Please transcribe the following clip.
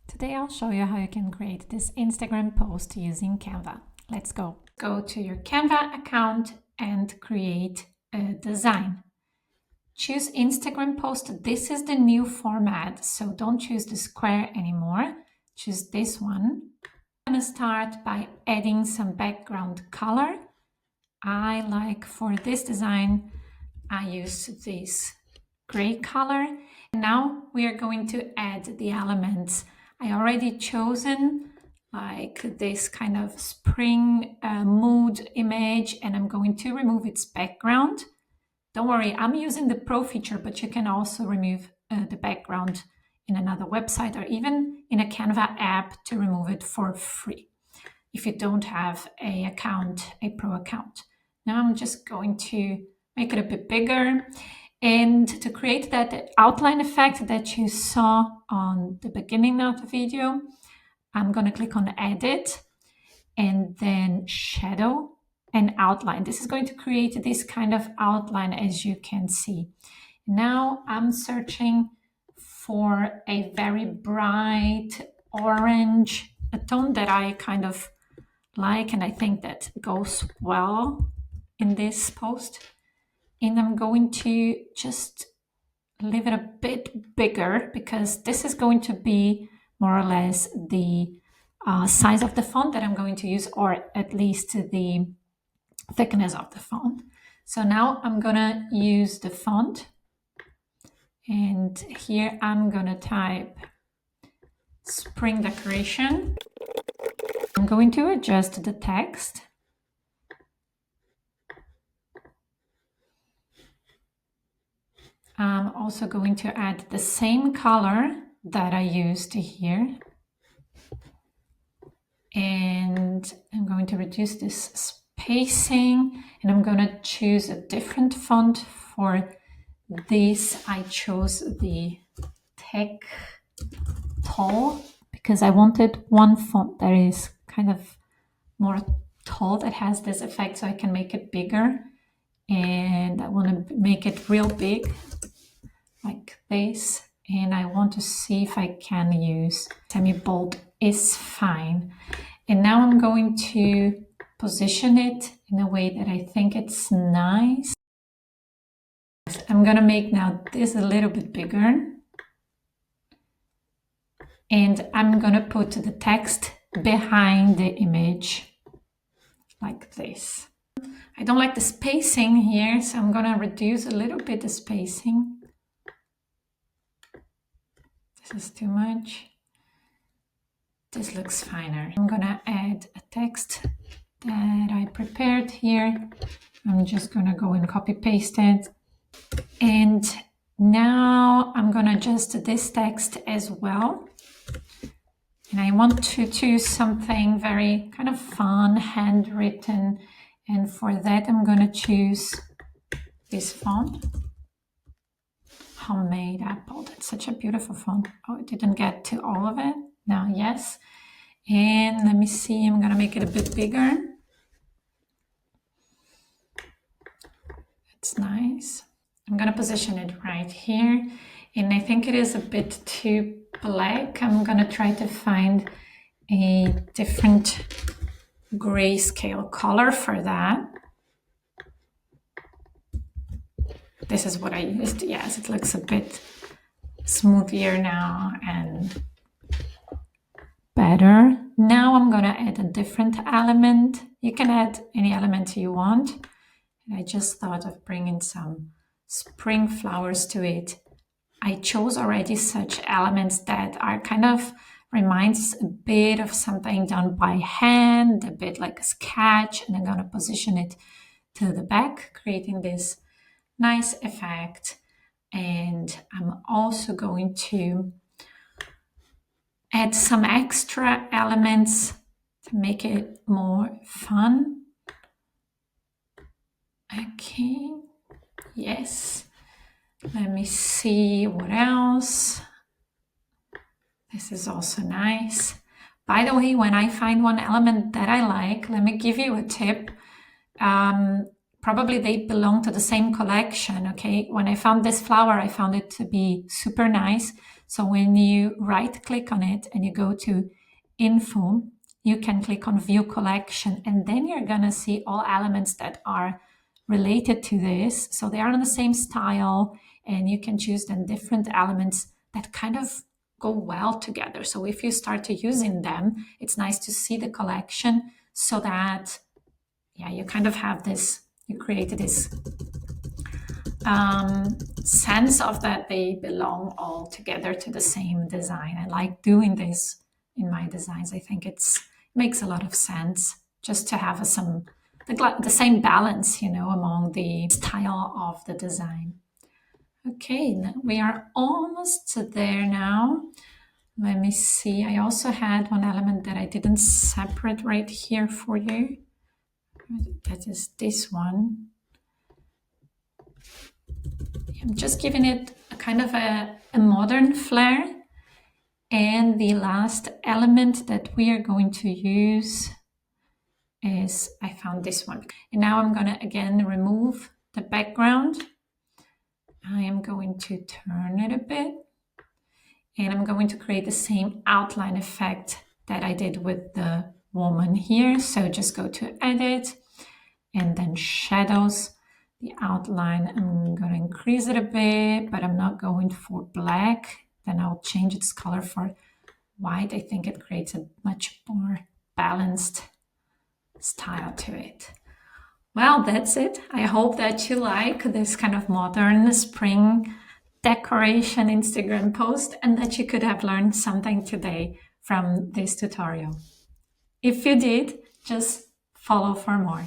Today I'll show you how you can create this Instagram post using Canva. Let's go. Go to your Canva account and create a design. Choose Instagram post. This is the new format, so don't choose the square anymore. Choose this one. I'm going to start by adding some background color. I like for this design, I use this gray color. Now we are going to add the elements. I already chosen like this kind of spring mood image, and I'm going to remove its background. Don't worry, I'm using the Pro feature, but you can also remove the background in another website or even in a Canva app to remove it for free if you don't have a Pro account. Now I'm just going to make it a bit bigger. And to create that outline effect that you saw on the beginning of the video, I'm going to click on Edit and then Shadow and Outline. This is going to create this kind of outline, as you can see. Now I'm searching for a very bright orange, a tone that I kind of like, and I think that goes well in this post. And I'm going to just leave it a bit bigger because this is going to be more or less the size of the font that I'm going to use, or at least the thickness of the font. So now I'm gonna use the font, and here I'm gonna type Spring Decoration. I'm going to adjust the text. I'm also going to add the same color that I used here. And I'm going to reduce this spacing, and I'm going to choose a different font for this. I chose the Tech Tall because I wanted one font that is kind of more tall, that has this effect, so I can make it bigger. And I want to make it real big like this, and I want to see if I can use semi-bold is fine. And now I'm going to position it in a way that I think it's nice. I'm gonna make now this a little bit bigger, and I'm gonna put the text behind the image like this. I don't like the spacing here, so I'm gonna reduce a little bit the spacing. This is too much. This looks finer. I'm gonna add a text that I prepared here. I'm just gonna go and copy paste it. And now I'm gonna adjust this text as well. And I want to choose something very kind of fun, handwritten. And for that, I'm gonna choose this font. Homemade Apple. That's such a beautiful font. Oh, I didn't get to all of it. Now, yes. And let me see, I'm gonna make it a bit bigger. It's nice. I'm gonna position it right here. And I think it is a bit too black. I'm gonna try to find a different grayscale color for that. This is what I used. Yes, it looks a bit smoother now and better. Now I'm gonna add a different element. You can add any element you want. And I just thought of bringing some spring flowers to it. I chose already such elements that are kind of reminds a bit of something done by hand, a bit like a sketch, and I'm gonna position it to the back, creating this nice effect. And I'm also going to add some extra elements to make it more fun. Okay, yes. Let me see what else. This is also nice. By the way, when I find one element that I like, let me give you a tip. Probably they belong to the same collection, okay? When I found this flower, I found it to be super nice. So when you right click on it and you go to info, you can click on view collection, and then you're gonna see all elements that are related to this. So they are in the same style, and you can choose then different elements that kind of go well together. So if you start to using them, it's nice to see the collection so that, yeah, you kind of have this, you created this sense of that they belong all together to the same design. I like doing this in my designs. I think it makes a lot of sense just to have the same balance, you know, among the style of the design. Okay, we are almost there now. Let me see. I also had one element that I didn't separate right here for you. That is this one. I'm just giving it a kind of a modern flair. And the last element that we are going to use is, I found this one. And now I'm gonna again remove the background. I am going to turn it a bit. And I'm going to create the same outline effect that I did with the woman here. So just go to edit and then shadows, the outline. I'm going to increase it a bit, but I'm not going for black. Then I'll change its color for white. I think it creates a much more balanced style to it. Well, that's it. I hope that you like this kind of modern spring decoration Instagram post and that you could have learned something today from this tutorial. If you did, just follow for more.